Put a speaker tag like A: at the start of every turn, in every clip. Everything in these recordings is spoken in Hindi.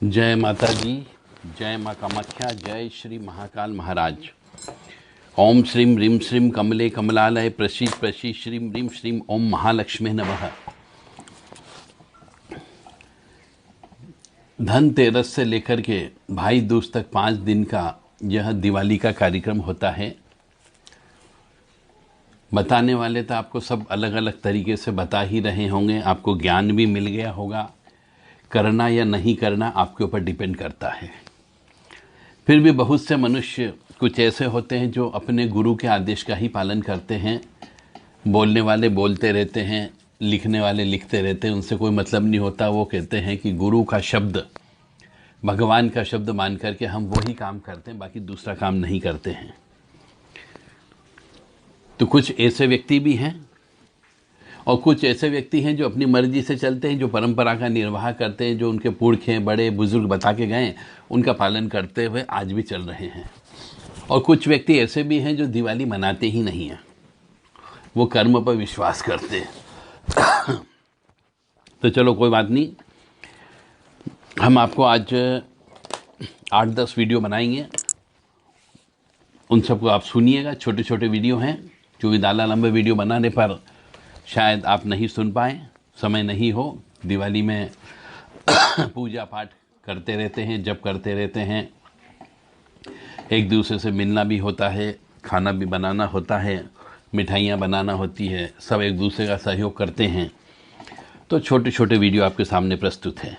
A: जय माता जी, जय माँ कामाख्या, जय श्री महाकाल महाराज। ओम श्रीम ह्रीम श्रीम कमले कमलालय प्रसीद प्रसीद श्रीम ह्रीम श्रीम ओम महालक्ष्मी नमः। धनतेरस से लेकर के भाई दूज तक 5 दिन का यह दिवाली का कार्यक्रम होता है। बताने वाले तो आपको सब अलग अलग तरीके से बता ही रहे होंगे, आपको ज्ञान भी मिल गया होगा। करना या नहीं करना आपके ऊपर डिपेंड करता है। फिर भी बहुत से मनुष्य कुछ ऐसे होते हैं जो अपने गुरु के आदेश का ही पालन करते हैं। बोलने वाले बोलते रहते हैं, लिखने वाले लिखते रहते हैं, उनसे कोई मतलब नहीं होता। वो कहते हैं कि गुरु का शब्द भगवान का शब्द मान करके हम वही काम करते हैं, बाकी दूसरा काम नहीं करते हैं। तो कुछ ऐसे व्यक्ति भी हैं और कुछ ऐसे व्यक्ति हैं जो अपनी मर्जी से चलते हैं, जो परंपरा का निर्वाह करते हैं, जो उनके पुरखे बड़े बुजुर्ग बता के गए उनका पालन करते हुए आज भी चल रहे हैं। और कुछ व्यक्ति ऐसे भी हैं जो दिवाली मनाते ही नहीं हैं, वो कर्म पर विश्वास करते हैं। तो चलो कोई बात नहीं, हम आपको आज 8-10 वीडियो बनाएंगे, उन सबको आप सुनिएगा। छोटे छोटे वीडियो हैं क्योंकि ज़्यादा लंबे वीडियो बनाने पर शायद आप नहीं सुन पाएँ, समय नहीं हो। दिवाली में पूजा पाठ करते रहते हैं, जप करते रहते हैं, एक दूसरे से मिलना भी होता है, खाना भी बनाना होता है, मिठाइयाँ बनाना होती है, सब एक दूसरे का सहयोग करते हैं। तो छोटे छोटे वीडियो आपके सामने प्रस्तुत है।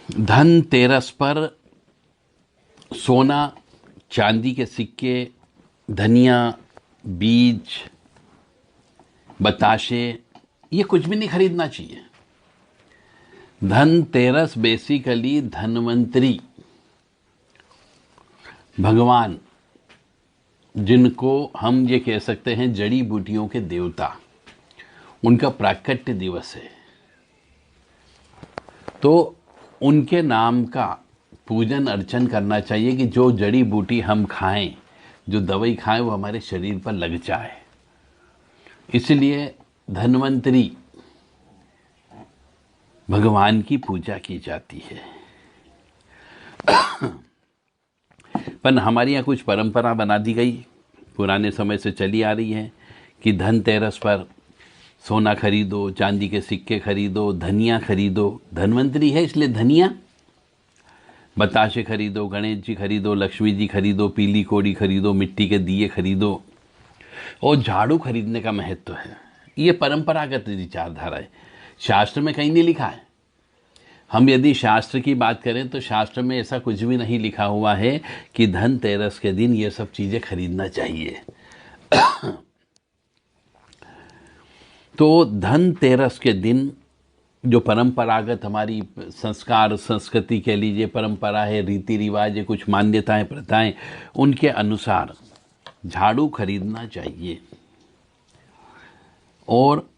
A: धनतेरस पर सोना, चांदी के सिक्के, धनिया, बीज, बताशे, ये कुछ भी नहीं खरीदना चाहिए। धनतेरस बेसिकली धनवंतरी भगवान, जिनको हम ये कह सकते हैं जड़ी बूटियों के देवता, उनका प्राकट्य दिवस है। तो उनके नाम का पूजन अर्चन करना चाहिए कि जो जड़ी बूटी हम खाएं, जो दवाई खाएं, वो हमारे शरीर पर लग जाए। इसलिए धन्वंतरी भगवान की पूजा की जाती है। पर हमारे यहाँ कुछ परंपरा बना दी गई, पुराने समय से चली आ रही है कि धनतेरस पर सोना खरीदो, चांदी के सिक्के खरीदो, धनिया खरीदो। धन्वंतरी है इसलिए धनिया, बताशे खरीदो, गणेश जी खरीदो, लक्ष्मी जी खरीदो, पीली कोड़ी खरीदो, मिट्टी के दिए खरीदो, और झाड़ू खरीदने का महत्व है। ये परंपरागत विचारधारा है, शास्त्र में कहीं नहीं लिखा है। हम यदि शास्त्र की बात करें तो शास्त्र में ऐसा कुछ भी नहीं लिखा हुआ है कि धनतेरस के दिन ये सब चीज़ें खरीदना चाहिए। तो धनतेरस के दिन जो परंपरागत हमारी संस्कार संस्कृति के लिए परंपरा है, रीति रिवाज है, कुछ मान्यताएं प्रथाएं, उनके अनुसार झाड़ू खरीदना चाहिए। और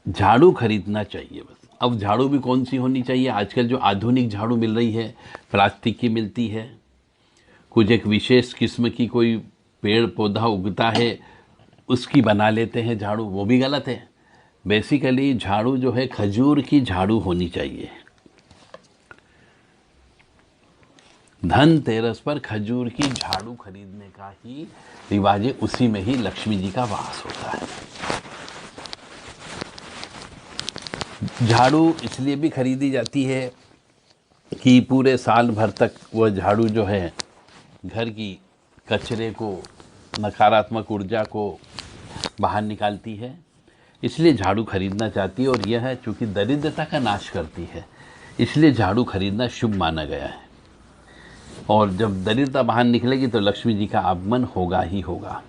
A: झाड़ू खरीदना चाहिए बस। अब झाड़ू भी कौन सी होनी चाहिए? आजकल जो आधुनिक झाड़ू मिल रही है, प्लास्टिक की मिलती है, कुछ एक विशेष किस्म की कोई पेड़ पौधा उगता है उसकी बना लेते हैं झाड़ू, वो भी गलत है। बेसिकली झाड़ू जो है खजूर की झाड़ू होनी चाहिए। धनतेरस पर खजूर की झाड़ू खरीदने का ही रिवाज है, उसी में ही लक्ष्मी जी का वास होता है। झाड़ू इसलिए भी खरीदी जाती है कि पूरे साल भर तक वह झाड़ू जो है घर की कचरे को, नकारात्मक ऊर्जा को बाहर निकालती है, इसलिए झाड़ू खरीदना चाहती है। और यह है चूँकि दरिद्रता का नाश करती है, इसलिए झाड़ू खरीदना शुभ माना गया है। और जब दरिद्रता बाहर निकलेगी तो लक्ष्मी जी का आगमन होगा ही होगा।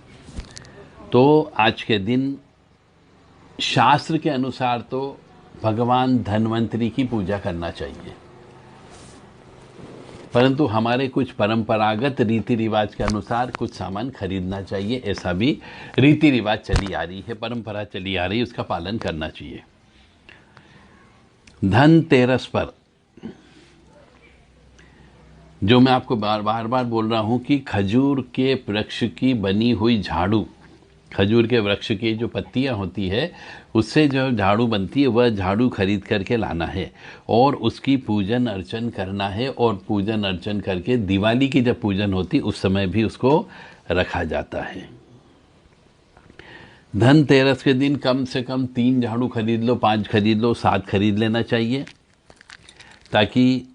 A: तो आज के दिन शास्त्र के अनुसार तो भगवान धन्वंतरी की पूजा करना चाहिए, परंतु हमारे कुछ परंपरागत रीति रिवाज के अनुसार कुछ सामान खरीदना चाहिए, ऐसा भी रीति रिवाज चली आ रही है, परंपरा चली आ रही है, उसका पालन करना चाहिए। धनतेरस पर जो मैं आपको बार बार बोल रहा हूं कि खजूर के वृक्ष की बनी हुई झाड़ू खजूर के वृक्ष की जो पत्तियां होती है उससे जो झाड़ू बनती है वह झाड़ू खरीद करके लाना है और उसकी पूजन अर्चन करना है। और पूजन अर्चन करके दिवाली की जब पूजन होती उस समय भी उसको रखा जाता है। धनतेरस के दिन कम से कम 3 झाड़ू खरीद लो, 5 खरीद लो, 7 खरीद लेना चाहिए, ताकि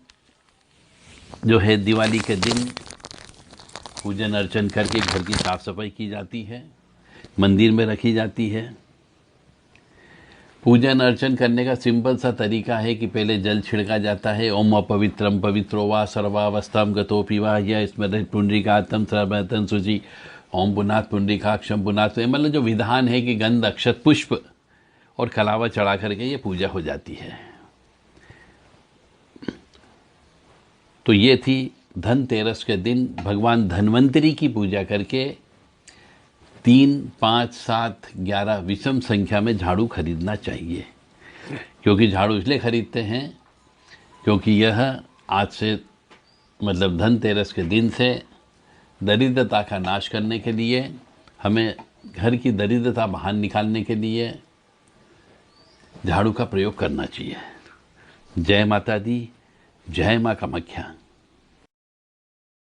A: जो है दिवाली के दिन पूजन अर्चन करके घर की साफ सफाई की जाती है, मंदिर में रखी जाती है। पूजन अर्चन करने का सिंपल सा तरीका है कि पहले जल छिड़का जाता है। ओम अपवित्रम पवित्रो वा सर्वावस्थाम गतोपि वा यह स्मृत पुंडरीकातम सर्वतन शुचि ओम पुनाथ पुंडरीकाक्षम पुनाथ। मतलब जो विधान है कि गंध अक्षत पुष्प और कलावा चढ़ा करके ये पूजा हो जाती है। तो ये थी धनतेरस के दिन भगवान धन्वंतरी की पूजा करके 3, 5, 7, 11 विषम संख्या में झाड़ू खरीदना चाहिए। क्योंकि झाड़ू इसलिए खरीदते हैं क्योंकि यह आज से मतलब धनतेरस के दिन से दरिद्रता का नाश करने के लिए, हमें घर की दरिद्रता बाहर निकालने के लिए झाड़ू का प्रयोग करना चाहिए। जय माता दी, जय माँ कामाख्या।